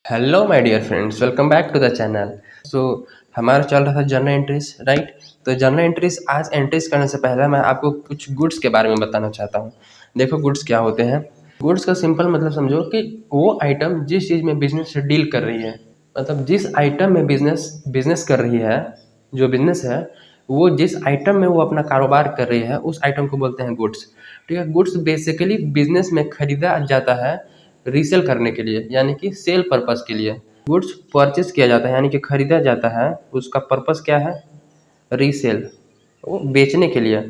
Hello my dear friends, welcome back to the channel. So हमारा चल रहा था जर्नल एंट्रीज, राइट। तो जर्नल एंट्रीज आज एंट्रीज करने से पहले मैं आपको कुछ गुड्स के बारे में बताना चाहता हूँ। देखो गुड्स क्या होते हैं। गुड्स का सिंपल मतलब समझो कि वो आइटम जिस चीज़ में बिजनेस से डील कर रही है, मतलब जिस आइटम में बिजनेस बिजनेस कर रही है, जो बिजनेस है वो जिस आइटम में वो अपना कारोबार कर रही है उस आइटम को बोलते हैं गुड्स। ठीक है, गुड्स बेसिकली बिजनेस में खरीदा जाता है रीसेल करने के लिए, यानी कि सेल पर्पस के लिए। गुड्स परचेज किया जाता है यानी कि खरीदा जाता है, उसका पर्पस क्या है? रीसेल, वो बेचने के लिए,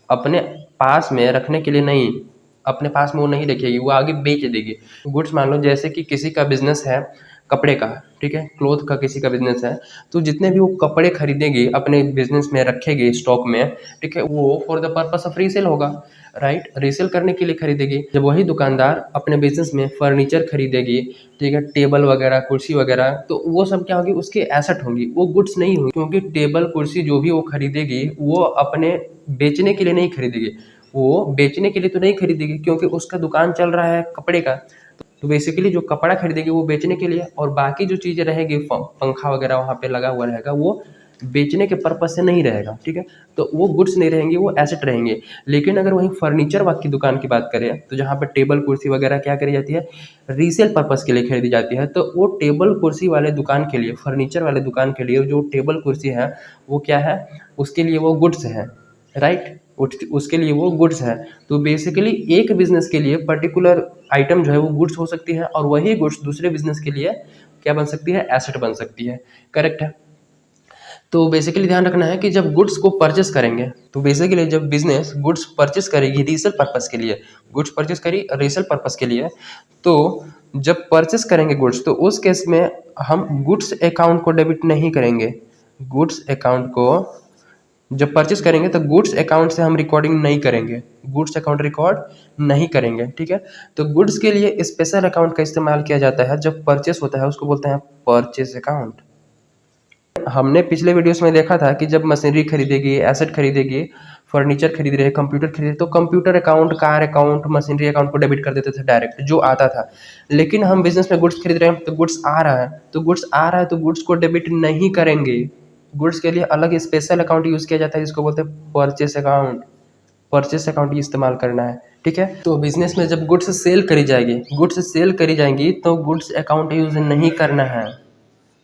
अपने पास में रखने के लिए नहीं। अपने पास में वो नहीं रखेगी, वो आगे बेच देगी। गुड्स मान लो जैसे कि किसी का बिजनेस है कपड़े का, ठीक है, क्लोथ का किसी का बिजनेस है, तो जितने भी वो कपड़े खरीदेगी अपने बिजनेस में रखेगी स्टॉक में, ठीक है, वो for the purpose of resale होगा, राइट। रीसेल करने के लिए खरीदेगी। जब वही दुकानदार अपने बिजनेस में फर्नीचर खरीदेगी, ठीक है, टेबल वगैरह कुर्सी वगैरह, तो वो सब क्या होगी? उसकी एसेट होंगी, वो गुड्स नहीं होंगी। क्योंकि टेबल कुर्सी जो भी वो खरीदेगी वो अपने बेचने के लिए नहीं खरीदेगी। वो बेचने के लिए तो नहीं खरीदेगी क्योंकि उसका दुकान चल रहा है कपड़े का। तो बेसिकली जो कपड़ा खरीदेगी वो बेचने के लिए, और बाकी जो चीज़ें रहेगी पंखा वगैरह वहाँ पे लगा हुआ रहेगा, वो बेचने के पर्पज से नहीं रहेगा, ठीक है। तो वो गुड्स नहीं रहेंगी, वो एसेट रहेंगे। लेकिन अगर वहीं फर्नीचर की दुकान की बात करें तो जहाँ पर टेबल कुर्सी वगैरह क्या करी जाती है? रीसेल पर्पज के लिए खरीदी जाती है। तो वो टेबल कुर्सी वाले दुकान के लिए, फर्नीचर वाले दुकान के लिए जो टेबल कुर्सी है वो क्या है? उसके लिए वो गुड्स है, राइट। उसके लिए वो गुड्स है। तो बेसिकली एक बिजनेस के लिए पर्टिकुलर आइटम जो है वो गुड्स हो सकती है, और वही गुड्स दूसरे बिजनेस के लिए क्या बन सकती है? एसेट बन सकती है। करेक्ट है। तो बेसिकली ध्यान रखना है कि जब गुड्स को परचेस करेंगे, तो बेसिकली जब बिजनेस गुड्स परचेस करेगी रीसेल पर्पस के लिए, गुड्स परचेस करी रीसेल पर्पस के लिए, तो जब परचेस करेंगे गुड्स, तो उस केस में हम गुड्स अकाउंट को डेबिट नहीं करेंगे। गुड्स अकाउंट को जब परचेस करेंगे तो गुड्स अकाउंट से हम रिकॉर्डिंग नहीं करेंगे, गुड्स अकाउंट रिकॉर्ड नहीं करेंगे, ठीक है। तो गुड्स के लिए स्पेशल अकाउंट का इस्तेमाल किया जाता है जब परचेस होता है, उसको बोलते हैं परचेस अकाउंट। हमने पिछले वीडियोस में देखा था कि जब मशीनरी खरीदेगी, एसेट खरीदेगी, फर्नीचर खरीद रहे, कंप्यूटर खरीदे, तो computer account, car account, machinery account को डेबिट कर देते थे डायरेक्ट, जो आता था। लेकिन हम बिजनेस में गुड्स खरीद रहे हैं तो गुड्स आ रहा है, तो गुड्स आ रहा है तो गुड्स को डेबिट नहीं करेंगे। गुड्स के लिए अलग स्पेशल अकाउंट यूज किया जाता है जिसको बोलते हैं परचेस अकाउंट। परचेस अकाउंट ही इस्तेमाल करना है, ठीक है। तो बिजनेस में जब गुड्स सेल करी जाएगी, गुड्स सेल करी जाएंगी, तो गुड्स अकाउंट यूज नहीं करना है,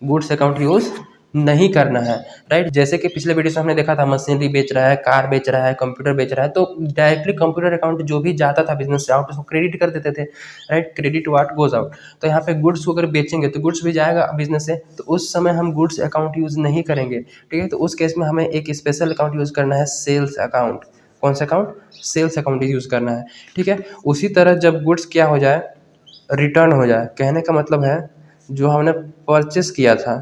गुड्स अकाउंट यूज नहीं करना है, राइट। जैसे कि पिछले वीडियो से हमने देखा था मशीनरी बेच रहा है, कार बेच रहा है, कंप्यूटर बेच रहा है, तो डायरेक्टली कंप्यूटर अकाउंट जो भी जाता था बिजनेस से आउट, उसको क्रेडिट कर देते थे, right. Credit what goes out. तो यहाँ पे गुड्स को अगर बेचेंगे तो गुड्स भी जाएगा बिजनेस से, तो उस समय हम गुड्स अकाउंट यूज नहीं करेंगे, ठीक है। तो उस केस में हमें एक स्पेशल अकाउंट यूज करना है, सेल्स अकाउंट। कौन सा अकाउंट? सेल्स अकाउंट यूज करना है, ठीक है। उसी तरह जब गुड्स क्या हो जाए? रिटर्न हो जाए। कहने का मतलब है जो हमने परचेस किया था,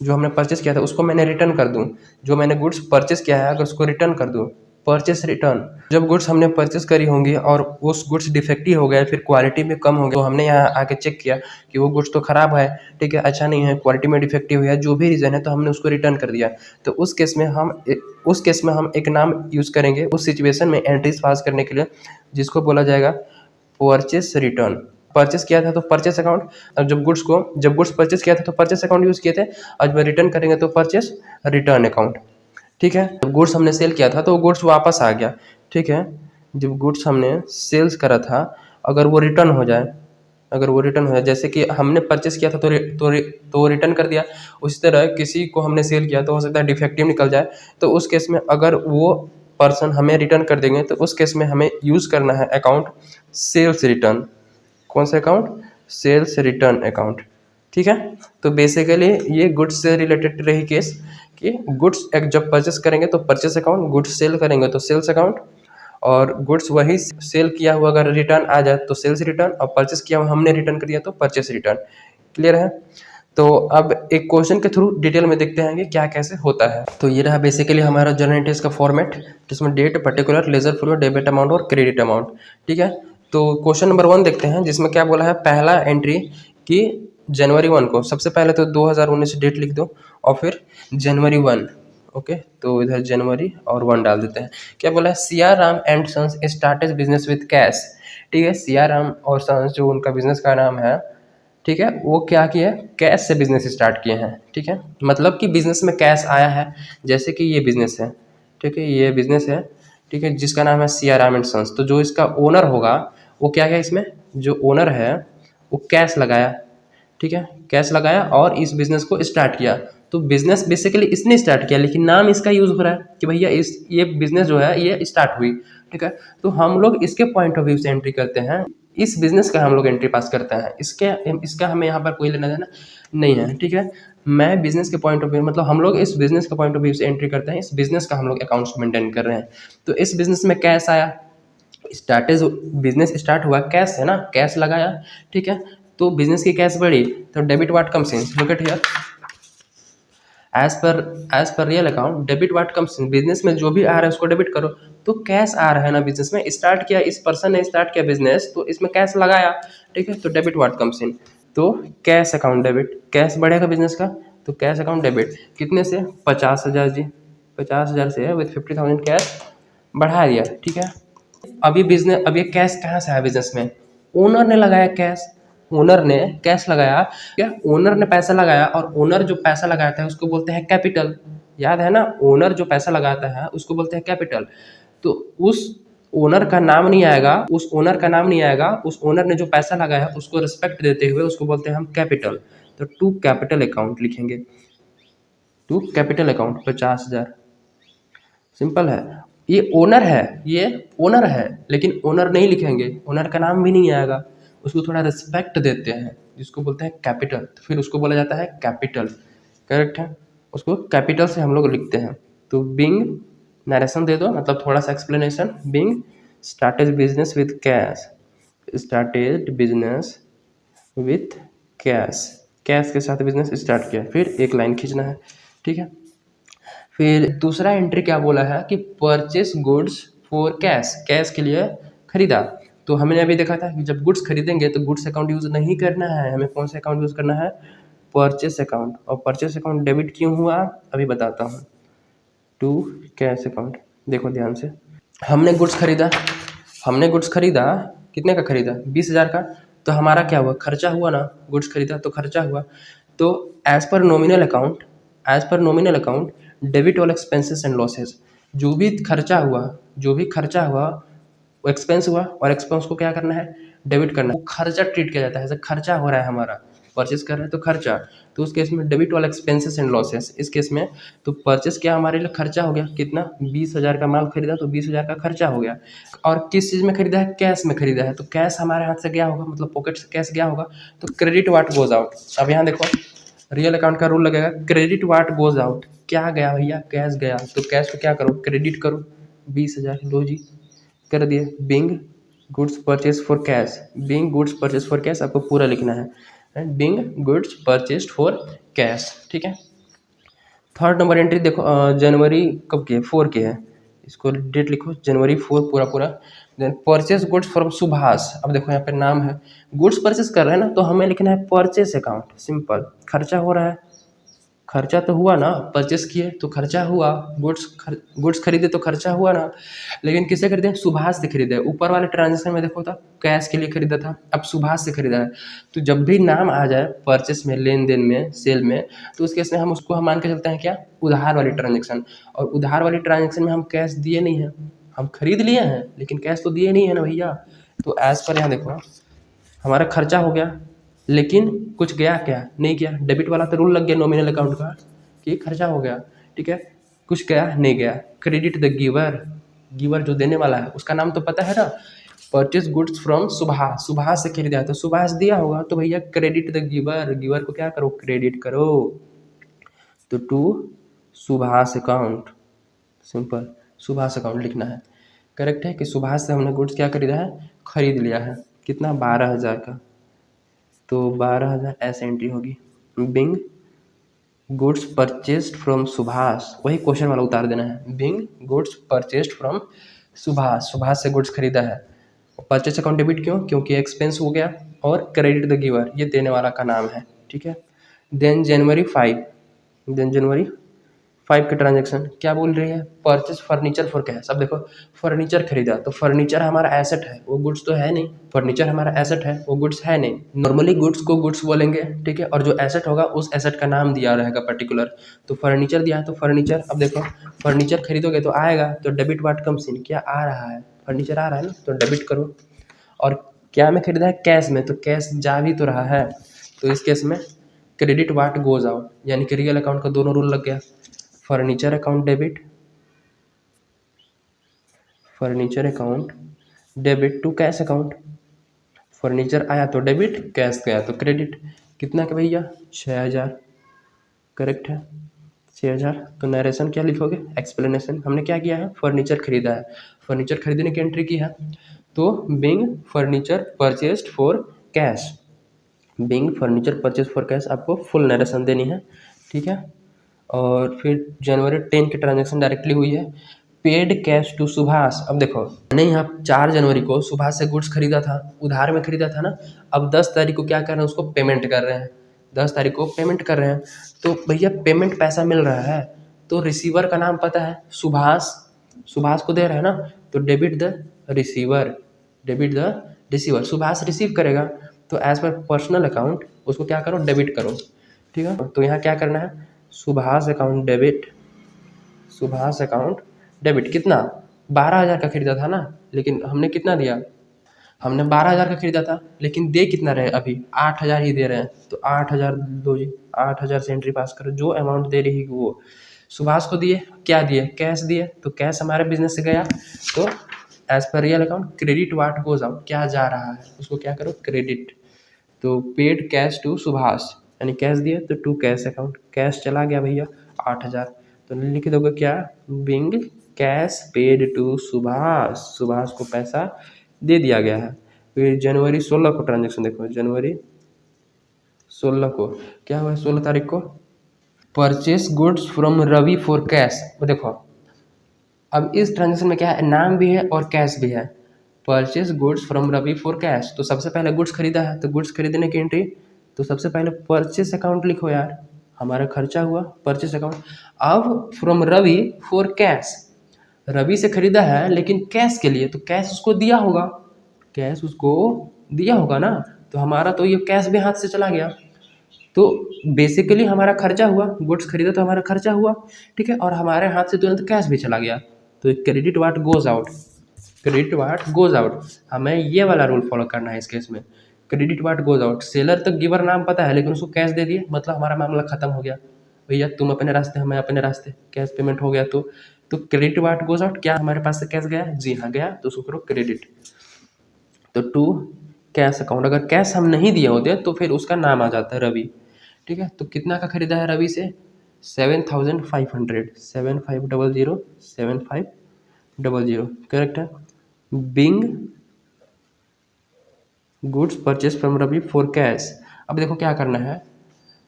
जो हमने परचेस किया था उसको मैंने रिटर्न कर दूं। जो मैंने गुड्स परचेस किया है अगर उसको रिटर्न कर दूं, परचेस रिटर्न। जब गुड्स हमने परचेस करी होंगी और उस गुड्स डिफेक्टिव हो गए, फिर क्वालिटी में कम हो गया, तो हमने यहाँ आके चेक किया कि वो गुड्स तो खराब है, ठीक है, अच्छा नहीं है, क्वालिटी में डिफेक्टिव है, जो भी रीज़न है, तो हमने उसको रिटर्न कर दिया। तो उस केस में हम एक नाम यूज़ करेंगे उस सिचुएशन में एंट्रीज पास करने के लिए, जिसको बोला जाएगा परचेस रिटर्न। परचेस किया था तो परचेस अकाउंट, और जब गुड्स परचेस किया था तो परचेस अकाउंट यूज़ किए थे, और जब रिटर्न करेंगे तो परचेस रिटर्न अकाउंट, ठीक है। जब गुड्स हमने सेल किया था तो गुड्स वापस आ गया, ठीक है। जब गुड्स हमने सेल्स करा था, अगर वो रिटर्न हो जाए, जैसे कि हमने परचेस किया था तो रिटर्न कर दिया। उसी तरह किसी को हमने सेल किया तो हो सकता है डिफेक्टिव निकल जाए, तो उस केस में अगर वो पर्सन हमें रिटर्न कर देंगे तो उस केस में हमें यूज़ करना है अकाउंट सेल्स रिटर्न। कौन सा अकाउंट? सेल्स रिटर्न अकाउंट, ठीक है। तो बेसिकली ये गुड्स से रिलेटेड रही केस कि गुड्स जब परचेस करेंगे तो परचेस अकाउंट, गुड्स सेल करेंगे तो सेल्स अकाउंट, और गुड्स वही सेल किया हुआ अगर रिटर्न आ जाए तो सेल्स रिटर्न, और परचेस किया हुआ हमने रिटर्न कर दिया तो परचेस रिटर्न। क्लियर है। तो अब एक क्वेश्चन के थ्रू डिटेल में देखते हैं कि क्या कैसे होता है। तो ये रहा बेसिकली हमारा जर्नल एंट्रीज का फॉर्मेट, जिसमें date, particular, ledger folio, debit amount और क्रेडिट अमाउंट, ठीक है। तो क्वेश्चन नंबर 1 देखते हैं, जिसमें क्या बोला है? पहला एंट्री कि जनवरी 1 को, सबसे पहले तो 2019 डेट लिख दो और फिर जनवरी 1, ओके। तो इधर जनवरी और 1 डाल देते हैं। क्या बोला है? Siya Ram and sons started business with cash, ठीक है। सिया राम और सन्स जो उनका बिजनेस का नाम है, ठीक है, वो क्या किए, कैश से बिजनेस स्टार्ट किए हैं। ठीक है, मतलब कि बिजनेस में कैश आया है। जैसे कि ये बिजनेस है, ठीक है, ये बिजनेस है, ठीक है, जिसका नाम है सियाराम एंड सन्स। तो जो इसका ओनर होगा वो क्या है, इसमें जो ओनर है वो कैश लगाया, ठीक है, कैश लगाया और इस बिजनेस को स्टार्ट किया। तो बिजनेस बेसिकली इसने स्टार्ट किया, लेकिन नाम इसका यूज हो रहा है कि भैया इस ये बिजनेस जो है ये स्टार्ट हुई। ठीक है, तो हम लोग इसके पॉइंट ऑफ व्यू से एंट्री करते हैं, इस बिजनेस का हम लोग एंट्री पास करते हैं, इसका हमें यहाँ पर कोई लेना देना नहीं है। ठीक है, मैं बिजनेस के पॉइंट ऑफ व्यू, मतलब हम लोग इस बिजनेस के पॉइंट ऑफ व्यू से एंट्री करते हैं, इस बिजनेस का हम लोग अकाउंट्स मेंटेन कर रहे हैं। तो इस बिजनेस में कैश आया, स्टार्टेज बिजनेस स्टार्ट हुआ कैश से ना, कैश लगाया, ठीक है, तो बिजनेस की कैश बढ़ी, तो debit what comes in, look at here, as per real account debit what comes in, business में जो भी आ रहा है उसको डेबिट करो। तो कैश आ रहा है ना, बिजनेस में स्टार्ट किया, इस पर्सन ने स्टार्ट किया बिजनेस, तो इसमें कैश लगाया, ठीक है, तो डेबिट व्हाट कम्स इन, तो कैश अकाउंट डेबिट, कैश बढ़ेगा बिजनेस का, तो कैश अकाउंट डेबिट कितने से, 50,000 जी, 50,000 से विथ 50,000 कैश बढ़ा दिया। ठीक है, अभी बिजनेस, अब ये कैश कहाँ से आया बिजनेस में, ओनर ने लगाया कैश, ओनर ने कैश लगाया, क्या ओनर ने पैसा लगाया, और ओनर जो पैसा लगाता है उसको बोलते हैं कैपिटल, याद है ना, ओनर जो पैसा लगाता है उसको बोलते हैं कैपिटल। तो उस ओनर का नाम नहीं आएगा, उस ओनर का नाम नहीं आएगा, उस ओनर ने जो पैसा लगाया उसको रिस्पेक्ट देते हुए उसको बोलते हैं हम कैपिटल। तो टू कैपिटल अकाउंट लिखेंगे, टू कैपिटल अकाउंट 50,000, सिंपल है। ये ओनर है, ये ओनर है, लेकिन ओनर नहीं लिखेंगे, ओनर का नाम भी नहीं आएगा, उसको थोड़ा रिस्पेक्ट देते हैं जिसको बोलते हैं कैपिटल, तो फिर उसको बोला जाता है कैपिटल, करेक्ट है, उसको कैपिटल से हम लोग लिखते हैं। तो बिंग, नरेशन दे दो, मतलब थोड़ा सा explanation, being started business with cash, started business with cash, cash के साथ बिजनेस स्टार्ट किया, फिर एक लाइन खींचना है। ठीक है, फिर दूसरा एंट्री क्या बोला है कि purchase goods for cash, cash के लिए खरीदा। तो हमने अभी देखा था कि जब गुड्स खरीदेंगे तो गुड्स अकाउंट यूज़ नहीं करना है, हमें कौन सा अकाउंट यूज़ करना है, परचेस अकाउंट। और परचेस अकाउंट डेबिट क्यों हुआ अभी बताता हूँ, टू कैश अकाउंट। देखो ध्यान से, हमने गुड्स खरीदा, हमने गुड्स खरीदा, कितने का खरीदा, 20,000 का, तो हमारा क्या हुआ, खर्चा हुआ ना, गुड्स खरीदा तो खर्चा हुआ। तो as per nominal account, as per nominal account debit all expenses and losses, जो भी खर्चा हुआ, जो भी खर्चा हुआ वो एक्सपेंस हुआ, और एक्सपेंस को क्या करना है, डेबिट करना है, वो खर्चा ट्रीट किया जाता है, जैसे खर्चा हो रहा है हमारा, परचेस कर रहे हैं तो खर्चा, तो उस केस में debit all expenses and losses, इस केस में तो परचेस क्या हमारे लिए खर्चा हो गया, कितना, 20,000 का माल खरीदा तो 20,000 का खर्चा हो गया। और किस चीज़ में खरीदा है, कैश में खरीदा है, तो कैश हमारे हाथ से गया होगा, मतलब पॉकेट से कैश गया होगा, तो क्रेडिट व्हाट गोज आउट। अब यहाँ देखो रियल अकाउंट का रूल लगेगा, क्रेडिट व्हाट गोज आउट, क्या गया भैया, कैश गया, तो कैश को क्या करो, क्रेडिट करो, 20,000 लो जी, कर दिए। Bing goods purchase for cash, Bing goods purchase for cash आपको पूरा लिखना है, being goods purchase for cash. ठीक है, थर्ड नंबर एंट्री देखो, जनवरी कब की है, 4 की है, इसको डेट लिखो, जनवरी 4 पूरा पूरा। Then purchase goods from Subhash, अब देखो यहाँ पे नाम है, गुड्स परचेज कर रहे हैं ना, तो हमें लिखना है परचेज अकाउंट, सिंपल, खर्चा हो रहा है, खर्चा तो हुआ ना, परचेस किए तो खर्चा हुआ, गुड्स खरीदे तो खर्चा हुआ ना, लेकिन किससे खरीदे, सुभाष से खरीदे। ऊपर वाले ट्रांजेक्शन में देखो था कैश के लिए खरीदा था, अब सुभाष से खरीदा है। तो जब भी नाम आ जाए परचेस में, लेन देन में, सेल में, तो उस केस में हम उसको हम मान के चलते हैं क्या, उधार वाली ट्रांजेक्शन। और उधार वाली ट्रांजेक्शन में हम कैश दिए नहीं हैं, हम खरीद लिए हैं लेकिन कैश तो दिए नहीं है ना भैया। तो एज पर यहाँ देखो, हमारा खर्चा हो गया लेकिन कुछ गया क्या, नहीं गया, डेबिट वाला तो रूल लग गया नॉमिनल अकाउंट का कि खर्चा हो गया, ठीक है, कुछ गया नहीं गया। क्रेडिट द गिवर, गिवर जो देने वाला है उसका नाम तो पता है ना, purchase goods from Subhash, Subhash से खरीदा है तो सुभाष दिया होगा, तो भैया क्रेडिट द गिवर, गिवर को क्या करो, क्रेडिट करो, तो to Subhash account, simple, Subhash account लिखना है। करेक्ट है कि सुभाष से हमने गुड्स क्या खरीदा है, खरीद लिया है, कितना, 12,000 का, तो 12,000 ऐसे एंट्री होगी। Bing goods purchased from Subhash, वही क्वेश्चन वाला उतार देना है, being goods purchased from Subhash, Subhash से गुड्स खरीदा है। परचेस अकाउंट डेबिट क्यों, क्योंकि एक्सपेंस हो गया, और क्रेडिट द गिवर, ये देने वाला का नाम है। ठीक है, देन जनवरी 5, देन जनवरी 5 की ट्रांजेक्शन क्या बोल रही है, परचेज फर्नीचर फॉर कैश। अब देखो फर्नीचर खरीदा तो फर्नीचर हमारा एसेट है, वो गुड्स तो है नहीं। फर्नीचर हमारा एसेट है, वो गुड्स है नहीं। नॉर्मली गुड्स को गुड्स बोलेंगे, ठीक है, और जो एसेट होगा उस एसेट का नाम दिया रहेगा पर्टिकुलर। तो फर्नीचर दिया है तो फर्नीचर। अब देखो फर्नीचर खरीदोगे तो आएगा, तो डेबिट वाट कम्स इन, क्या आ रहा है, फर्नीचर आ रहा है ना, तो डेबिट करो। और क्या में खरीदा है, कैश में, तो कैश जा भी तो रहा है, तो इस केस में क्रेडिट वाट गोज आउट, यानी कि रियल अकाउंट का दोनों रूल लग गया। Furniture account debit, furniture account debit to cash account. Furniture आया तो डेबिट, कैश गया तो क्रेडिट। कितना का भैया, 6000, करेक्ट है 6000। तो नरेशन क्या लिखोगे, एक्सप्लेनेशन। हमने क्या किया है, फर्नीचर खरीदा है, फर्नीचर खरीदने की एंट्री की है, तो being furniture purchased for cash, being furniture purchase for cash आपको फुल नरेशन देनी है, ठीक है। और फिर जनवरी 10 की ट्रांजैक्शन डायरेक्टली हुई है, पेड कैश टू सुभाष। अब देखो मैंने यहाँ 4 जनवरी को सुभाष से गुड्स खरीदा था, उधार में खरीदा था ना। अब 10 तारीख को क्या कर रहे हैं, उसको पेमेंट कर रहे हैं, 10 तारीख को पेमेंट कर रहे हैं। तो भैया पेमेंट पैसा मिल रहा है, तो रिसीवर का नाम पता है, सुभाष, सुभाष को दे रहे हैं ना, तो debit the receiver, debit the receiver, Subhash receive करेगा। तो एज पर पर्सनल अकाउंट उसको क्या करो, डेबिट करो, ठीक है। तो यहाँ क्या करना है, Subhash account debit, Subhash account debit. कितना, 12,000 का खरीदा था ना, लेकिन हमने कितना दिया, हमने 12,000 का खरीदा था, लेकिन दे कितना रहे, अभी 8,000 ही दे रहे हैं, तो 8,000 दो जी, 8,000 से एंट्री पास करो, जो अमाउंट दे रही है वो सुभाष को दिए, क्या दिए, कैश दिए, तो कैश हमारे बिजनेस से गया, तो as per real account credit what goes out, क्या जा रहा है उसको क्या करो, क्रेडिट। तो पेड कैश टू सुभाष, यानी कैश दिए तो टू कैश अकाउंट, कैश चला गया भैया 8,000, तो लिख दोगे क्या, being cash paid to Subhash, Subhash को पैसा दे दिया गया है। फिर जनवरी 16 को ट्रांजेक्शन देखो, जनवरी 16 को क्या हुआ, 16 तारीख को purchase goods from Ravi for cash. वो देखो अब इस ट्रांजेक्शन में क्या है, नाम भी है और कैश भी है, purchase goods from Ravi for cash. तो सबसे पहले गुड्स खरीदा है, तो गुड्स खरीदने की एंट्री, तो सबसे पहले परचेस अकाउंट लिखो यार, हमारा खर्चा हुआ परचेस अकाउंट। अब from Ravi for cash, Ravi से खरीदा है लेकिन कैश के लिए, तो कैश उसको दिया होगा, कैश उसको दिया होगा ना, तो हमारा तो ये कैश भी हाथ से चला गया, तो बेसिकली हमारा खर्चा हुआ, गुड्स खरीदा तो हमारा खर्चा हुआ, ठीक है, और हमारे हाथ से तुरंत कैश भी चला गया, तो credit what goes out, credit what goes out. हमें ये वाला रूल फॉलो करना है इस केस में, credit what goes out. Seller तो गिवर नाम पता है, लेकिन उसको कैश दे दिए, मतलब हमारा मामला खत्म हो गया, भैया तुम अपने रास्ते हमें अपने रास्ते, कैश पेमेंट हो गया। तो क्रेडिट वाट गोज आउट, क्या हमारे पास से कैश गया, जी हाँ गया, तो उसको करो क्रेडिट। तो टू कैश अकाउंट, अगर कैश हम नहीं दिए होते तो फिर उसका नाम आ जाता है रवि, ठीक है। तो कितना का खरीदा है रवि से, 7,500, 7500, 7500, करेक्ट है। Being goods purchase from Ravi for cash. अब देखो क्या करना है,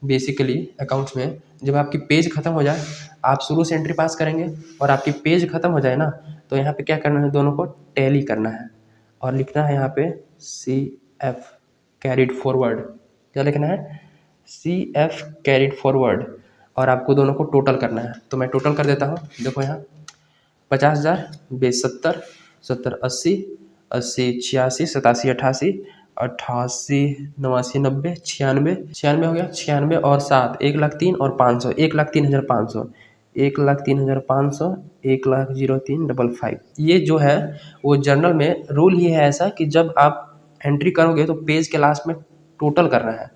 बेसिकली अकाउंट्स में जब आपकी पेज खत्म हो जाए, आप शुरू से एंट्री पास करेंगे और आपकी पेज खत्म हो जाए ना, तो यहाँ पे क्या करना है, दोनों को टैली करना है और लिखना है यहाँ पे CF कैरिड फॉरवर्ड, क्या लिखना है, CF कैरिड फॉरवर्ड, और आपको दोनों को टोटल करना है। तो मैं टोटल कर देता हूँ, देखो यहाँ 50,000 बेस 70, 70 80, 80 86, 87 88, 88 89 90 96, 96 हो गया, 96 और 7, 1,03,000 और 500, 1,03,500, 1,03,500, 1,03,555। ये जो है वो जर्नल में रूल ही है ऐसा कि जब आप एंट्री करोगे तो पेज के लास्ट में टोटल करना है,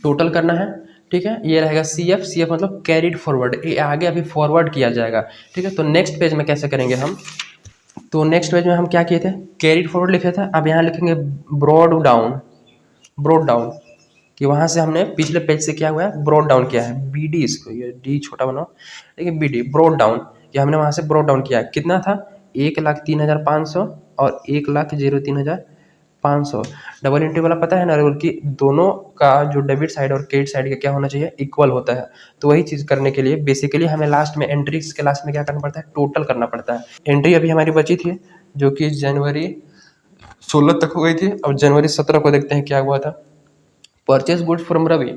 टोटल करना है, ठीक है। ये रहेगा CF, CF मतलब कैरिड फॉरवर्ड, ये आगे अभी फॉरवर्ड किया जाएगा, ठीक है। तो नेक्स्ट पेज में कैसे करेंगे हम, तो नेक्स्ट पेज में हम क्या किए थे, कैरिड फॉरवर्ड लिखे थे, अब यहाँ लिखेंगे ब्रॉड डाउन, ब्रॉड डाउन, कि वहाँ से हमने पिछले पेज से क्या हुआ है, ब्रॉड डाउन किया है, BD, इसको ये D छोटा बनाओ, देखिए BD ब्रॉड डाउन, कि हमने वहाँ से ब्रॉड डाउन किया है, कितना था 1,03,500 और 1,03,500। डबल एंट्री वाला पता है ना रूल, कि दोनों का जो डेबिट साइड और क्रेडिट साइड का क्या होना चाहिए, इक्वल होता है। तो वही चीज़ करने के लिए बेसिकली हमें लास्ट में एंट्रीज के लास्ट में क्या करना पड़ता है, टोटल करना पड़ता है। एंट्री अभी हमारी बची थी जो कि जनवरी 16 तक हो गई थी, अब जनवरी 17 को देखते हैं क्या हुआ था। परचेज गुड्स फ्रॉम रवि,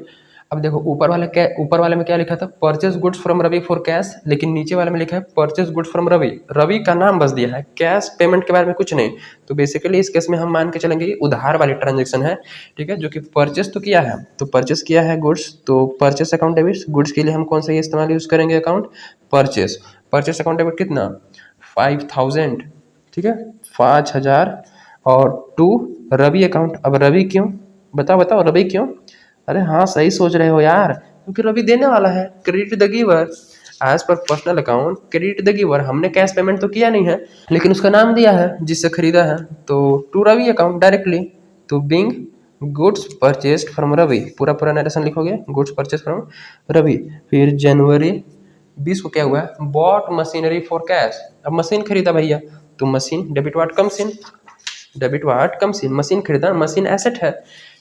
अब देखो ऊपर वाले में क्या लिखा था, purchase goods from Ravi for cash, लेकिन नीचे वाले में लिखा है purchase goods from Ravi. Ravi का नाम बस दिया है, कैश पेमेंट के बारे में कुछ नहीं। तो बेसिकली इस केस में हम मान के चलेंगे कि उधार वाली ट्रांजेक्शन है, ठीक है, जो कि परचेस तो किया है, तो परचेस किया है गुड्स, तो परचेस अकाउंट डेबिट। गुड्स के लिए हम कौन सा ये इस्तेमाल यूज करेंगे account, purchase. Purchase account debit कितना, 5000, ठीक है, 5000। और टू रवि अकाउंट। अब रवि क्यों, बताओ बताओ रवि क्यों। अरे हाँ सही सोच रहे हो यार, क्योंकि रवि देने वाला है, credit the giver. As per personal account credit the giver, हमने कैश पेमेंट तो किया नहीं है, लेकिन उसका नाम दिया है जिससे खरीदा है, तो टू रवि अकाउंट डायरेक्टली। तो being goods purchased from Ravi, पूरा पूरा नरेशन लिखोगे, गुड्स परचेज फ्रॉम रवि। फिर जनवरी 20 को क्या हुआ, बॉट मशीनरी फॉर कैश। अब मशीन खरीदा भैया, तो machine debit watt comes in, debit watt comes in, machine खरीदा, मशीन एसेट है,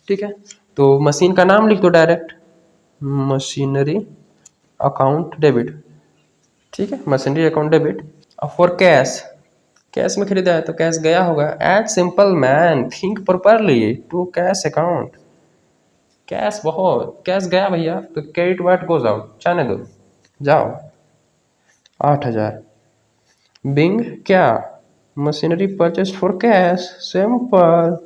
ठीक है। तो मशीन का नाम लिख दो डायरेक्ट, मशीनरी अकाउंट डेबिट, ठीक है, मशीनरी अकाउंट डेबिट। अब फॉर कैश, कैश में खरीदा है तो कैश गया होगा, at simple man think properly to cash account. Cash बहुत, कैश गया भैया, तो क्रेडिट वाट गोज आउट, जाने दो, जाओ 8000। बिंग क्या, machinery purchase for cash, simple.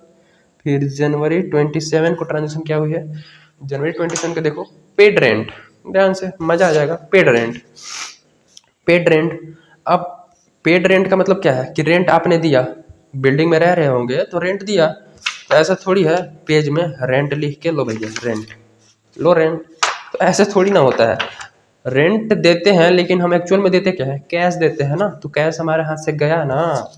फिर जनवरी 27 को ट्रांजेक्शन क्या हुई है, जनवरी 27 को देखो, पेड रेंट, ध्यान से मजा आ जाएगा, पेड रेंट। पेड रेंट, अब पेड रेंट का मतलब क्या है कि रेंट आपने दिया, बिल्डिंग में रह रहे होंगे तो रेंट दिया, तो ऐसा थोड़ी है पेज में रेंट लिख के लो भैया रेंट, लो रेंट, तो ऐसे थोड़ी ना होता है। रेंट देते हैं लेकिन हम एक्चुअल में देते क्या है, कैश देते हैं ना, तो कैश हमारे हाथ से गया ना,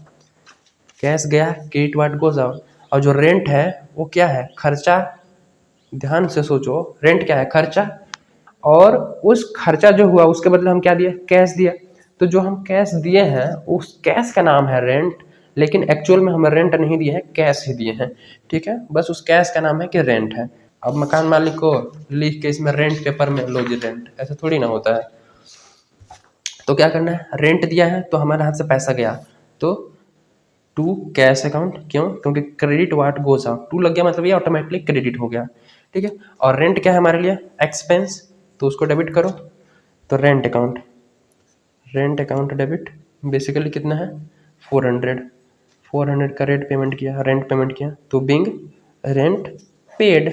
कैश गया, क्रेडिट वाट गोज आउट। और जो रेंट है वो क्या है, खर्चा। ध्यान से सोचो, रेंट क्या है, खर्चा। और उस खर्चा जो हुआ उसके बदले हम क्या दिए, कैश दिया। तो जो हम कैश दिए हैं उस कैश का नाम है रेंट, लेकिन एक्चुअल में हमें रेंट नहीं दिए हैं, कैश ही दिए हैं, ठीक है, बस उस कैश का नाम है कि रेंट है। अब मकान मालिक को लिख के इसमें रेंट पेपर में लो जी रेंट, ऐसा थोड़ी ना होता है। तो क्या करना है, रेंट दिया है तो हमारे हाथ से पैसा गया, तो टू कैश अकाउंट, क्यों, क्योंकि credit what goes out, to लग गया मतलब ये ऑटोमेटिकली क्रेडिट हो गया, ठीक है। और रेंट क्या है हमारे लिए, एक्सपेंस, तो उसको डेबिट करो, तो rent account, rent account debit. Basically कितना है, 400, 400 का रेंट पेमेंट किया, रेंट पेमेंट किया, तो being rent paid,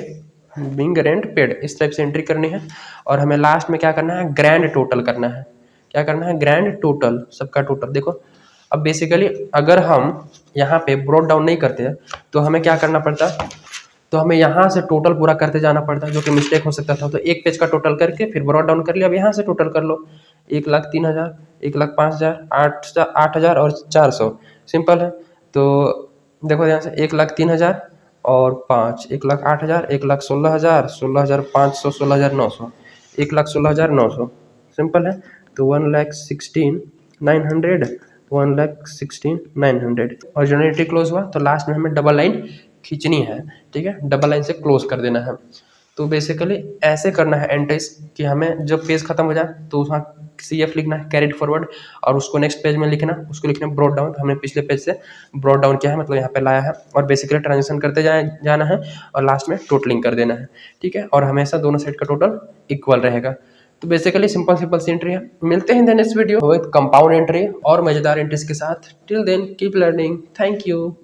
being rent paid, इस टाइप से एंट्री करनी है। और हमें लास्ट में क्या करना है, ग्रैंड टोटल करना है। क्या करना है, ग्रैंड टोटल, सबका टोटल देखो। अब बेसिकली अगर हम यहाँ पे ब्रॉड डाउन नहीं करते हैं तो हमें क्या करना पड़ता, तो हमें यहाँ से टोटल पूरा करते जाना पड़ता है, जो कि मिस्टेक हो सकता था। तो एक पेज का टोटल करके फिर ब्रॉड डाउन कर लिया, अब यहाँ से टोटल कर लो, 1,03,000, 1,05,000, 8,000 और 400, सिंपल है। तो देखो यहाँ से 1,03,000 और 5, 1,08,000, 1,16,000, 16,500, 16,900, 1,16,900, सिंपल है। तो 1,16,900, 1,16,900 और जनरेटरी क्लोज हुआ, तो लास्ट में हमें डबल लाइन खींचनी है, ठीक है, डबल लाइन से क्लोज कर देना है। तो बेसिकली ऐसे करना है एंट्रीज कि हमें जब पेज खत्म हो जाए तो वहाँ CF लिखना है, कैरिड फॉरवर्ड, और उसको नेक्स्ट पेज में लिखना, उसको लिखना है ब्रॉड डाउन, हमने पिछले पेज से ब्रॉड डाउन किया है, मतलब यहाँ पे लाया है, और बेसिकली ट्रांजेक्शन करते जाना है और लास्ट में टोटलिंग कर देना है, ठीक है, और हमेशा दोनों साइड का टोटल इक्वल रहेगा। तो बेसिकली सिंपल सिंपल सी एंट्री है। मिलते हैं देन इस वीडियो विद कंपाउंड एंट्री और मजेदार एंट्रीज के साथ। Till then keep learning, thank you.